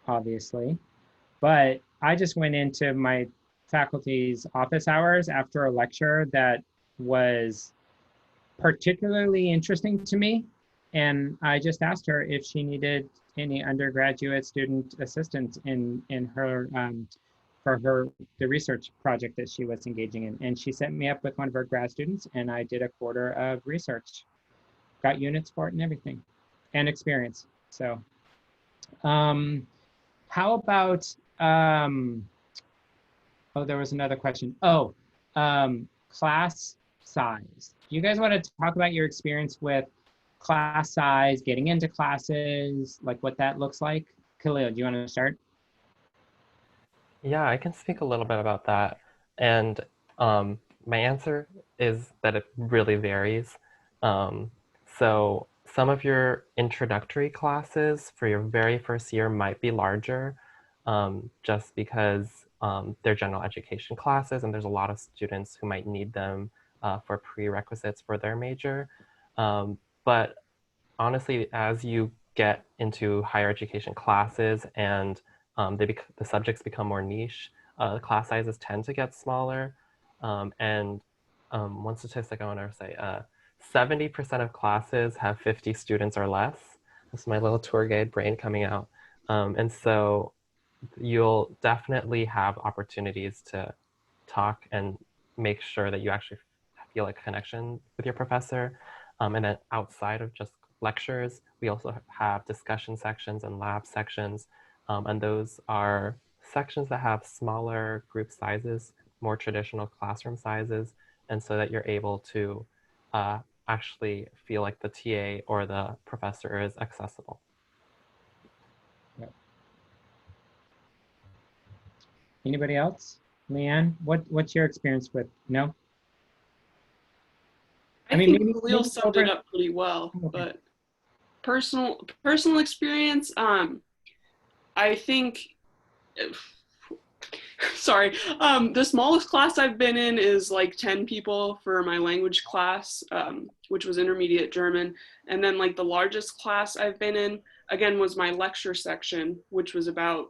obviously, but I just went into my faculty's office hours after a lecture that was particularly interesting to me. And I just asked her if she needed any undergraduate student assistance in her for the research project that she was engaging in. And she set me up with one of her grad students, and I did a quarter of research, got units for it and everything, and experience. So how about oh, there was another question. Oh, class size. You guys want to talk about your experience with class size, getting into classes, like what that looks like? Khalil, do you want to start? Yeah, I can speak a little bit about that. And my answer is that it really varies. So some of your introductory classes for your very first year might be larger just because they're general education classes and there's a lot of students who might need them for prerequisites for their major. But honestly, as you get into higher education classes and the subjects become more niche, class sizes tend to get smaller. And one statistic I want to say, 70% of classes have 50 students or less. That's my little tour guide brain coming out. And so you'll definitely have opportunities to talk and make sure that you actually feel a connection with your professor. And then outside of just lectures, we also have discussion sections and lab sections. And those are sections that have smaller group sizes, more traditional classroom sizes, and so that you're able to actually feel like the TA or the professor is accessible. Yep. Anybody else? Leanne, what's your experience with, no? I mean, think Khalil summed it up pretty well, but personal experience, I think, sorry, the smallest class I've been in is like 10 people for my language class, which was intermediate German. And then like the largest class I've been in, again, was my lecture section, which was about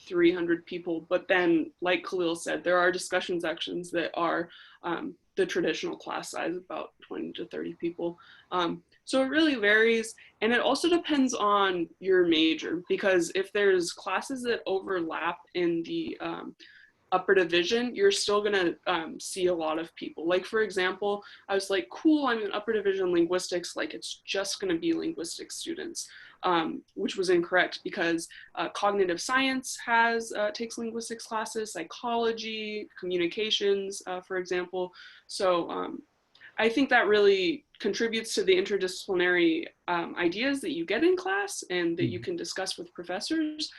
300 people. But then, like Khalil said, there are discussion sections that are the traditional class size, about 20 to 30 people. So it really varies. And it also depends on your major, because if there's classes that overlap in the upper division, you're still gonna see a lot of people. Like for example, I was like, cool, I'm in upper division linguistics, like it's just gonna be linguistics students, which was incorrect because cognitive science takes linguistics classes, psychology, communications, for example. So I think that really contributes to the interdisciplinary ideas that you get in class and that you can discuss with professors.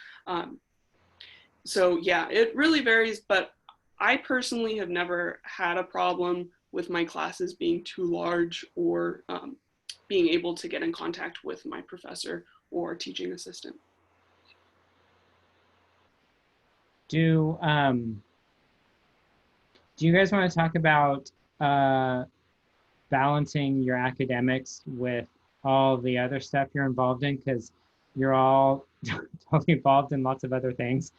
So yeah, it really varies, but I personally have never had a problem with my classes being too large or being able to get in contact with my professor or teaching assistant. Do you guys want to talk about balancing your academics with all the other stuff you're involved in, because you're all totally involved in lots of other things.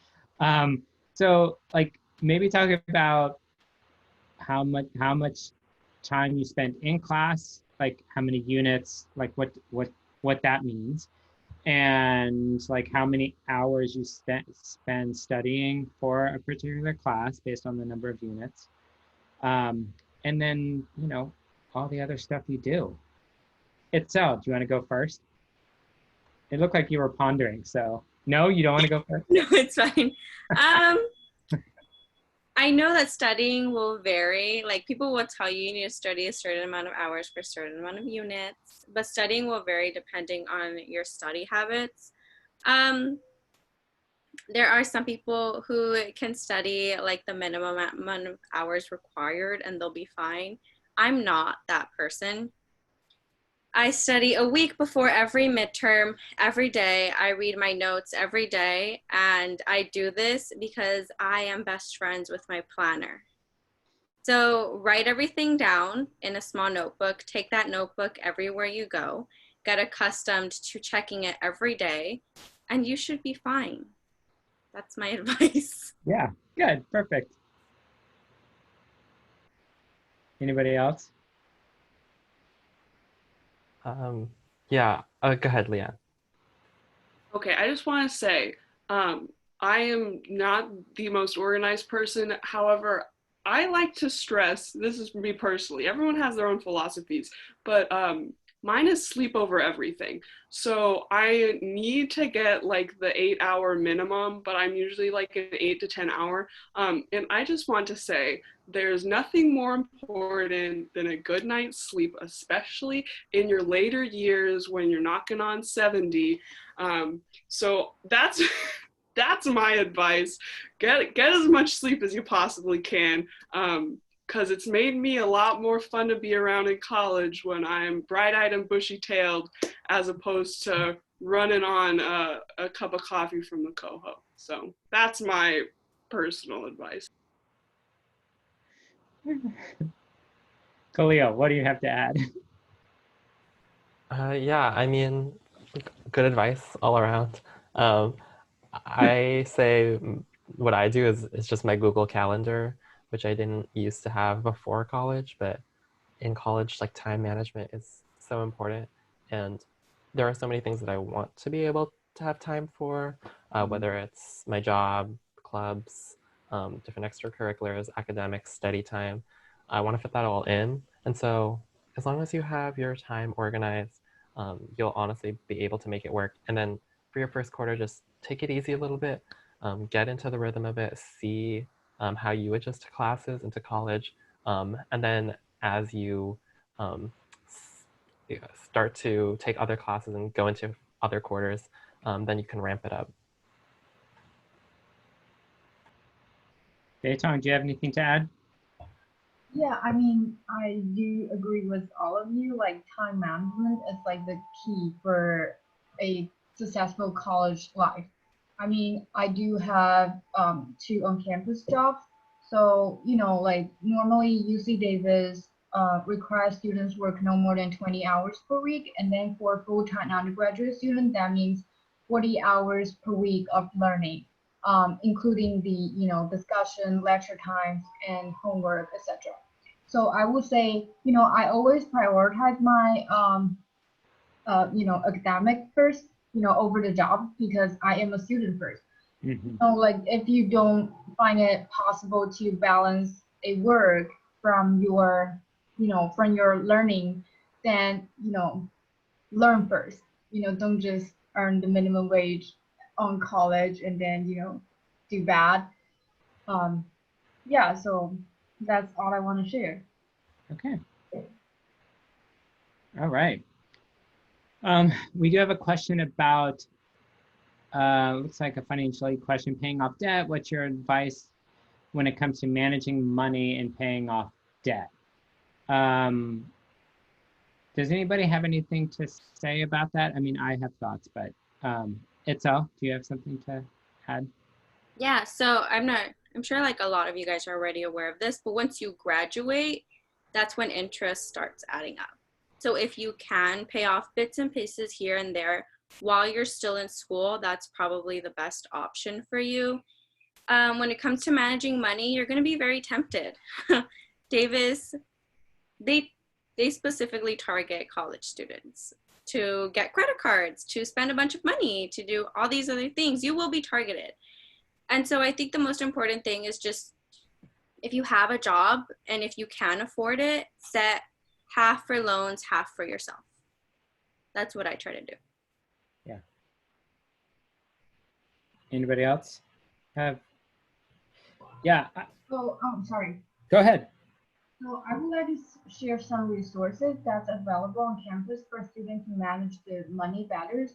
So like maybe talk about how much time you spent in class, like how many units, like what that means, and like how many hours you spend studying for a particular class based on the number of units. And then, you know, all the other stuff you do. Itzel, do you want to go first? It looked like you were pondering, so no, you don't want to go first? No, it's fine. I know that studying will vary. Like people will tell you you need to study a certain amount of hours for a certain amount of units, but studying will vary depending on your study habits. There are some people who can study like the minimum amount of hours required and they'll be fine. I'm not that person. I study a week before every midterm, every day. I read my notes every day, and I do this because I am best friends with my planner. So write everything down in a small notebook, take that notebook everywhere you go, get accustomed to checking it every day, and you should be fine. That's my advice. Yeah, good, perfect. Anybody else? Yeah, go ahead, Leanne. Okay, I just want to say, I am not the most organized person. However, I like to stress, this is me personally, everyone has their own philosophies, but mine is sleep over everything. So I need to get like the 8-hour minimum, but I'm usually like an 8 to 10 hour. And I just want to say, there's nothing more important than a good night's sleep, especially in your later years when you're knocking on 70. So that's that's my advice. Get as much sleep as you possibly can, because it's made me a lot more fun to be around in college when I'm bright-eyed and bushy-tailed, as opposed to running on a cup of coffee from the coho. So that's my personal advice. Khalil, what do you have to add? Yeah, I mean, good advice all around. I say what I do is just my Google Calendar, which I didn't used to have before college, but in college, like time management is so important. And there are so many things that I want to be able to have time for, whether it's my job, clubs, different extracurriculars, academics, study time. I want to fit that all in. And so as long as you have your time organized, you'll honestly be able to make it work. And then for your first quarter, just take it easy a little bit, get into the rhythm of it, see how you adjust to classes and to college. And then as you start to take other classes and go into other quarters, then you can ramp it up. Dayton, do you have anything to add? Yeah, I mean, I do agree with all of you. Like, time management is like the key for a successful college life. I mean, I do have 2 on-campus jobs. So, you know, like normally UC Davis requires students work no more than 20 hours per week. And then for full-time undergraduate students, that means 40 hours per week of learning, including the, you know, discussion, lecture times, and homework, etc. So I would say, you know, I always prioritize my, you know, academic first, you know, over the job, because I am a student first. Mm-hmm. So like if you don't find it possible to balance a work from your, you know, from your learning, then, you know, learn first. You know, don't just earn the minimum wage on college and then, you know, do bad. Yeah, so that's all I want to share. Okay. All right. We do have a question about, looks like a financial aid question, paying off debt. What's your advice when it comes to managing money and paying off debt? Does anybody have anything to say about that? I mean, I have thoughts, but Itzel, do you have something to add? Yeah, so I'm sure like a lot of you guys are already aware of this, but once you graduate, that's when interest starts adding up. So if you can pay off bits and pieces here and there while you're still in school, that's probably the best option for you. When it comes to managing money, you're going to be very tempted. Davis, they specifically target college students to get credit cards, to spend a bunch of money, to do all these other things. You will be targeted. And so I think the most important thing is just, if you have a job and if you can afford it, set half for loans, half for yourself. That's what I try to do. Yeah. Anybody else have? Yeah. So, sorry. Go ahead. So I would like to share some resources that's available on campus for students to manage their money better.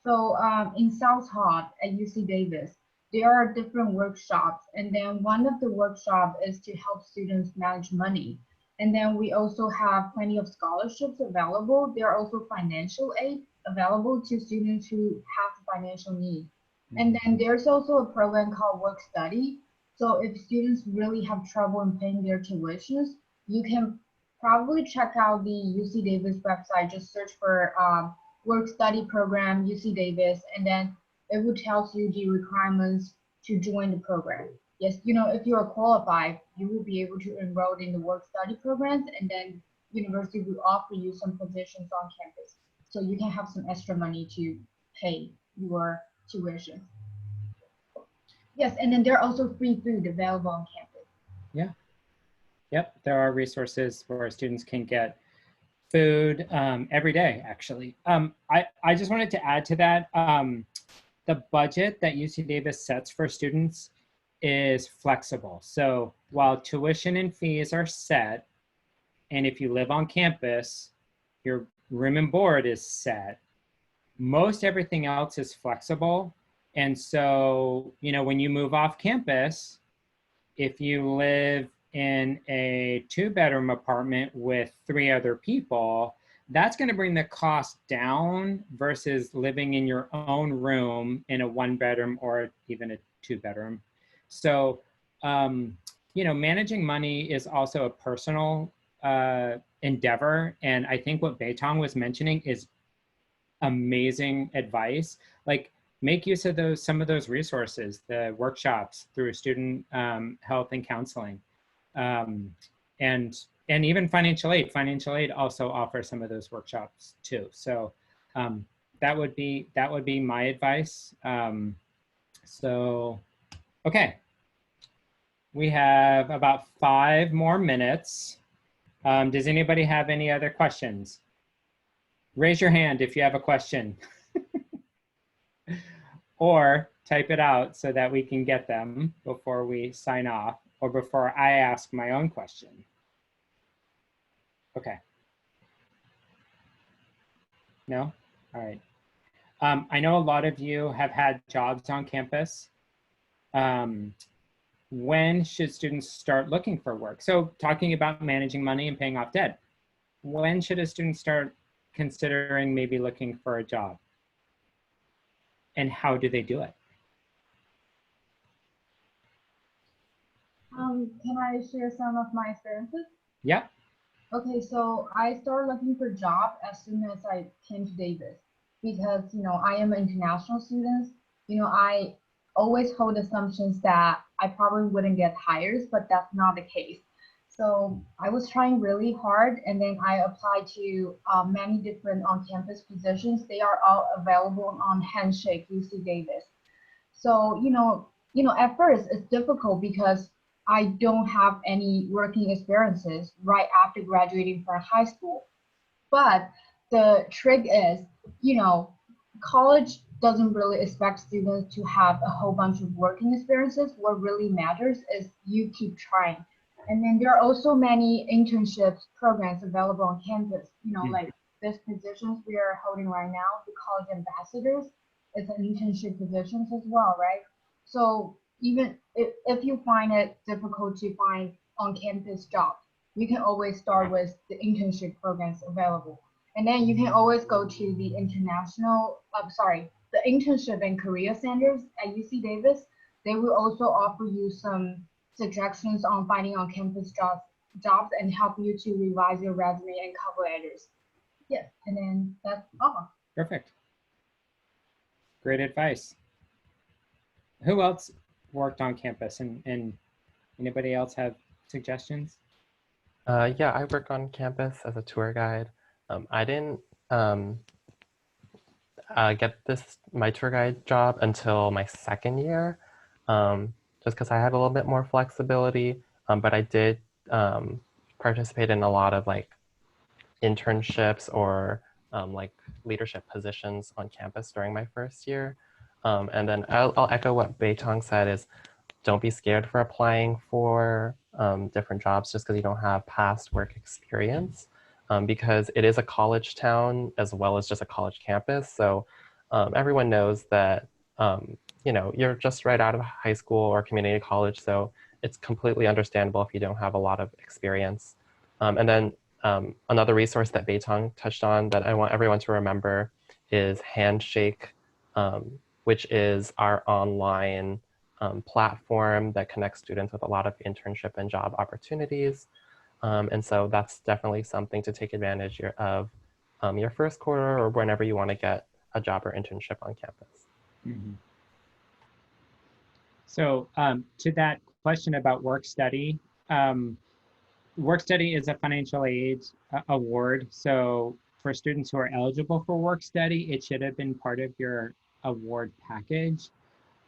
So in South Hot at UC Davis, there are different workshops, and then one of the workshops is to help students manage money. And then we also have plenty of scholarships available. There are also financial aid available to students who have financial needs. And then there's also a program called Work Study. So if students really have trouble in paying their tuitions, you can probably check out the UC Davis website. Just search for Work Study Program, UC Davis, and then it will tell you the requirements to join the program. Yes, you know, if you are qualified, you will be able to enroll in the work study programs, and then university will offer you some positions on campus. So you can have some extra money to pay your tuition. Yes, and then there are also free food available on campus. Yeah. Yep, there are resources where students can get food every day, actually. I just wanted to add to that, the budget that UC Davis sets for students is flexible. So while tuition and fees are set, and if you live on campus, your room and board is set, most everything else is flexible. And so, you know, when you move off campus, if you live in a 2-bedroom apartment with 3 other people, that's going to bring the cost down versus living in your own room in a 1-bedroom or even a 2-bedroom. So, you know, managing money is also a personal endeavor. And I think what Beitong was mentioning is amazing advice. Like, make use of some of those resources, the workshops through student health and counseling. And even financial aid. Financial aid also offers some of those workshops too. So that would be my advice. So, okay. We have about 5 more minutes. Does anybody have any other questions? Raise your hand if you have a question. Or type it out so that we can get them before we sign off, or before I ask my own question. Okay. No? All right. I know a lot of you have had jobs on campus. When should students start looking for work? So talking about managing money and paying off debt, when should a student start considering maybe looking for a job? And how do they do it? Can I share some of my experiences? Yeah. Okay, so I started looking for a job as soon as I came to Davis, because, you know, I am an international student. You know, I always hold assumptions that I probably wouldn't get hired, but that's not the case. So I was trying really hard, and then I applied to many different on-campus positions. They are all available on Handshake UC Davis. So, you know, at first it's difficult because I don't have any working experiences right after graduating from high school. But the trick is, you know, college doesn't really expect students to have a whole bunch of working experiences. What really matters is you keep trying. And then there are also many internships programs available on campus, you know, like this positions we are holding right now, the college ambassadors, it's an internship positions as well, right? So even if you find it difficult to find on-campus jobs, you can always start with the internship programs available. And then you can always go to the the internship and career centers at UC Davis. They will also offer you some suggestions on finding on-campus jobs jobs and help you to revise your resume and cover letters. Yes, and then that's all. Perfect. Great advice. Who else worked on campus, and anybody else have suggestions? Yeah, I work on campus as a tour guide. I didn't get my tour guide job until my second year, just because I had a little bit more flexibility. But I did participate in a lot of like internships or like leadership positions on campus during my first year. And then I'll echo what Beitong said is don't be scared for applying for different jobs just because you don't have past work experience, because it is a college town as well as just a college campus. So everyone knows that, you know, you're just right out of high school or community college. So it's completely understandable if you don't have a lot of experience. And then another resource that Beitong touched on that I want everyone to remember is Handshake, which is our online platform that connects students with a lot of internship and job opportunities. And so that's definitely something to take advantage of your first quarter or whenever you want to get a job or internship on campus. Mm-hmm. So to that question about work study, work study is a financial aid award. So for students who are eligible for work study, it should have been part of your award package.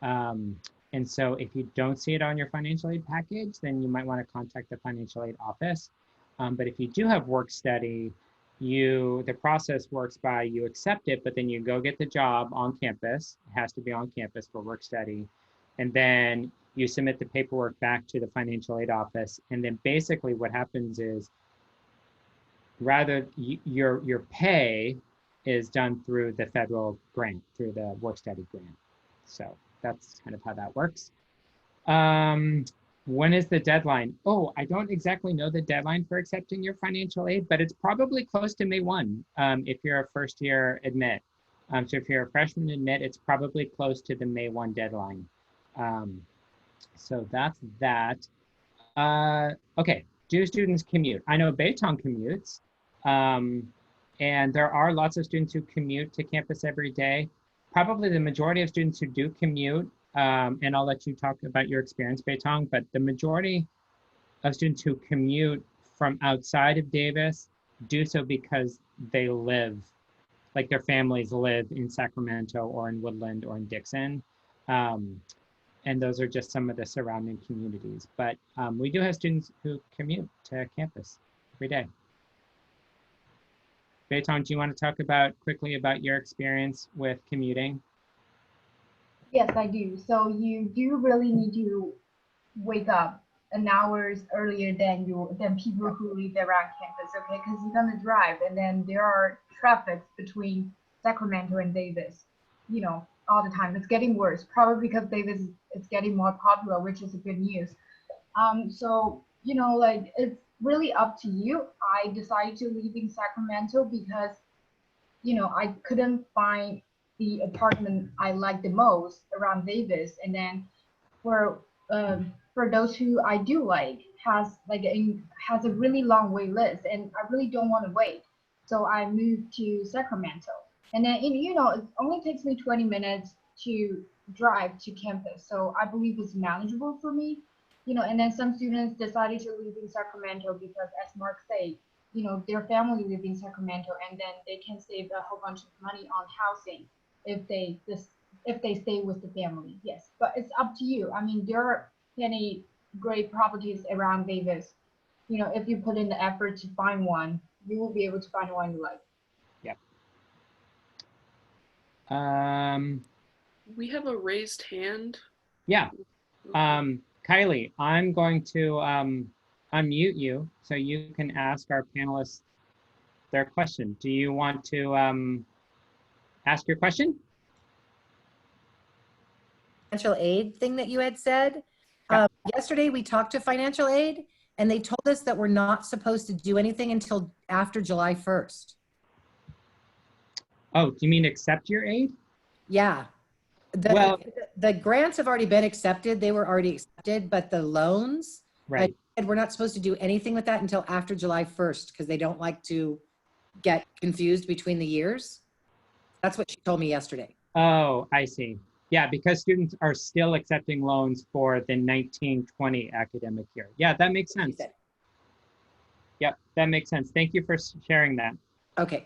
And so if you don't see it on your financial aid package, then you might want to contact the financial aid office. But if you do have work study, the process works by you accept it, but then you go get the job on campus. It has to be on campus for work study. And then you submit the paperwork back to the financial aid office. And then basically what happens is rather your pay is done through the federal grant, through the work study grant. So that's kind of how that works. When is the deadline? Oh, I don't exactly know the deadline for accepting your financial aid, but it's probably close to May 1 if you're a first year admit. So if you're a freshman admit, it's probably close to the May 1 deadline. So that's that. Okay, do students commute? I know Beitong commutes, and there are lots of students who commute to campus every day. Probably the majority of students who do commute, and I'll let you talk about your experience, Beitong, but the majority of students who commute from outside of Davis do so because they live, like their families live in Sacramento or in Woodland or in Dixon. And those are just some of the surrounding communities. But we do have students who commute to campus every day. Beitong, do you want to talk quickly about your experience with commuting? Yes, I do. So you do really need to wake up an hours earlier than people who live around campus, okay? Because you're gonna drive, and then there are traffic between Sacramento and Davis, you know, all the time. It's getting worse, probably because Davis is getting more popular, which is a good news. So you know, like it's really up to you. I decided to live in Sacramento because, you know, I couldn't find the apartment I like the most around Davis, and then for those who I do like has a really long wait list, and I really don't want to wait. So I moved to Sacramento, and then you know it only takes me 20 minutes to drive to campus, so I believe it's manageable for me. You know, and then some students decided to live in Sacramento because, as Mark said, you know, their family live in Sacramento, and then they can save a whole bunch of money on housing if they stay with the family. Yes, but it's up to you. I mean, there are many great properties around Davis. You know, if you put in the effort to find one, you will be able to find one you like. Yeah. We have a raised hand. Yeah. Kylie, I'm going to unmute you so you can ask our panelists their question. Do you want to ask your question? Financial aid thing that you had said. Yeah. Yesterday we talked to financial aid and they told us that we're not supposed to do anything until after July 1st. Oh, do you mean accept your aid? Yeah. The grants have already been accepted. They were already accepted, but the loans, Right. And we're not supposed to do anything with that until after July 1st because they don't like to get confused between the years. That's what she told me yesterday. Oh, I see. Yeah, because students are still accepting loans for the 1920 academic year. Yeah, that makes sense. Yep, that makes sense. Thank you for sharing that. Okay.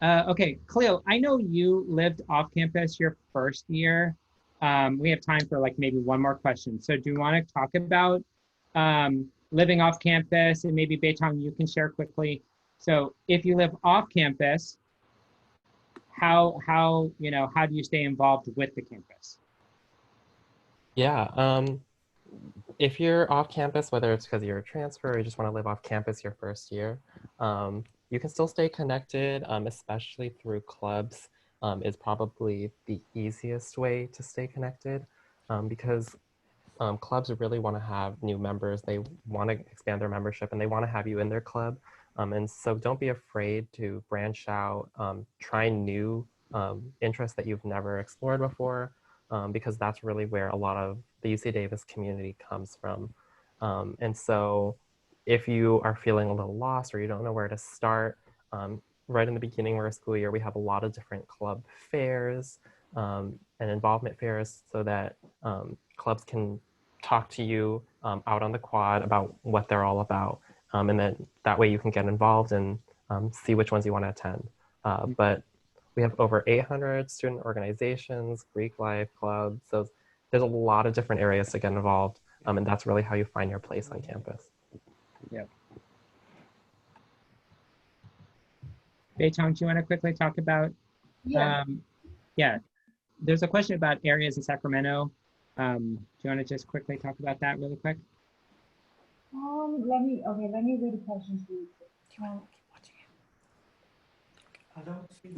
Okay, Khalil, I know you lived off campus your first year. We have time for like maybe one more question. So do you want to talk about living off campus, and maybe Beitong, you can share quickly. So if you live off campus, how do you stay involved with the campus? Yeah, if you're off campus, whether it's because you're a transfer or you just want to live off campus your first year, you can still stay connected, especially through clubs is probably the easiest way to stay connected because clubs really want to have new members. They want to expand their membership and they want to have you in their club. And so don't be afraid to branch out, try new interests that you've never explored before, because that's really where a lot of the UC Davis community comes from. And so if you are feeling a little lost or you don't know where to start, right in the beginning of our school year, we have a lot of different club fairs and involvement fairs so that clubs can talk to you out on the quad about what they're all about. And then that way you can get involved and see which ones you want to attend. But we have over 800 student organizations, Greek life clubs. So there's a lot of different areas to get involved. And that's really how you find your place on campus. Yeah. Beitong, do you want to quickly talk about? Yeah, there's a question about areas in Sacramento. Do you want to just quickly talk about that really quick? Let me read the questions for you.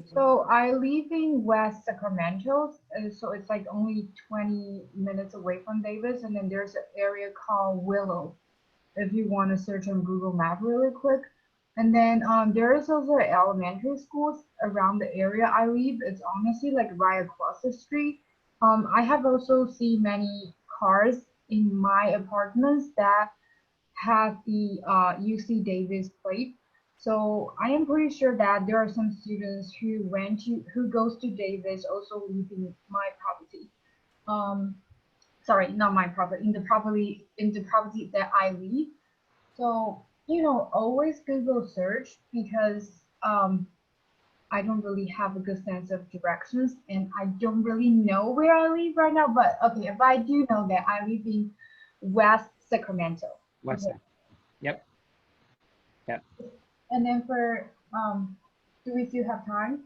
So I live in West Sacramento, so it's like only 20 minutes away from Davis, and then there's an area called Willow, if you want to search on Google Map really quick. And then there is also elementary schools around the area I live. It's honestly like right across the street. I have also seen many cars in my apartments that have the UC Davis plate. So I am pretty sure that there are some students who goes to Davis also leaving my property. Sorry, not my property, in the property that I live. So, always Google search because I don't really have a good sense of directions and I don't really know where I live right now. But okay, if I do know that I live in West Sacramento. West. Okay. Yep. Yep. And then for do we still have time?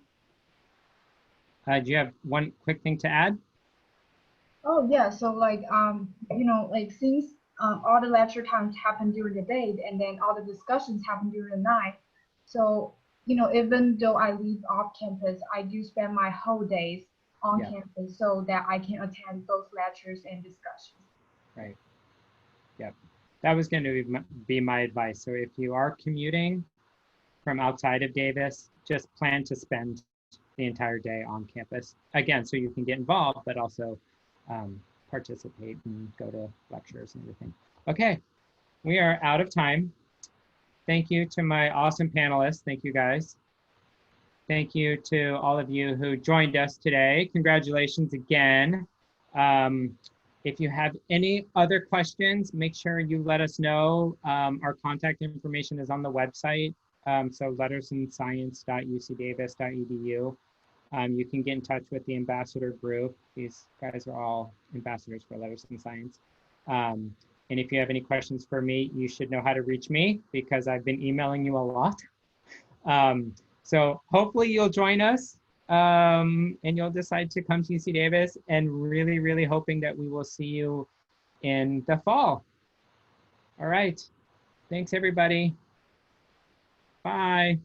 Do you have one quick thing to add? Oh yeah, so like like since all the lecture times happen during the day and then all the discussions happen during the night, so even though I live off campus, I do spend my whole days on campus so that I can attend those lectures and discussions. Right. Yep. That was going to be my advice. So if you are commuting from outside of Davis, just plan to spend the entire day on campus. Again, so you can get involved, but also participate and go to lectures and everything. Okay, we are out of time. Thank you to my awesome panelists. Thank you guys. Thank you to all of you who joined us today. Congratulations again. If you have any other questions, make sure you let us know. Our contact information is on the website. So lettersandscience.ucdavis.edu. You can get in touch with the ambassador group. These guys are all ambassadors for Letters and Science. And if you have any questions for me, you should know how to reach me because I've been emailing you a lot. So hopefully you'll join us and you'll decide to come to UC Davis, and really, really hoping that we will see you in the fall. All right. Thanks, everybody. Bye.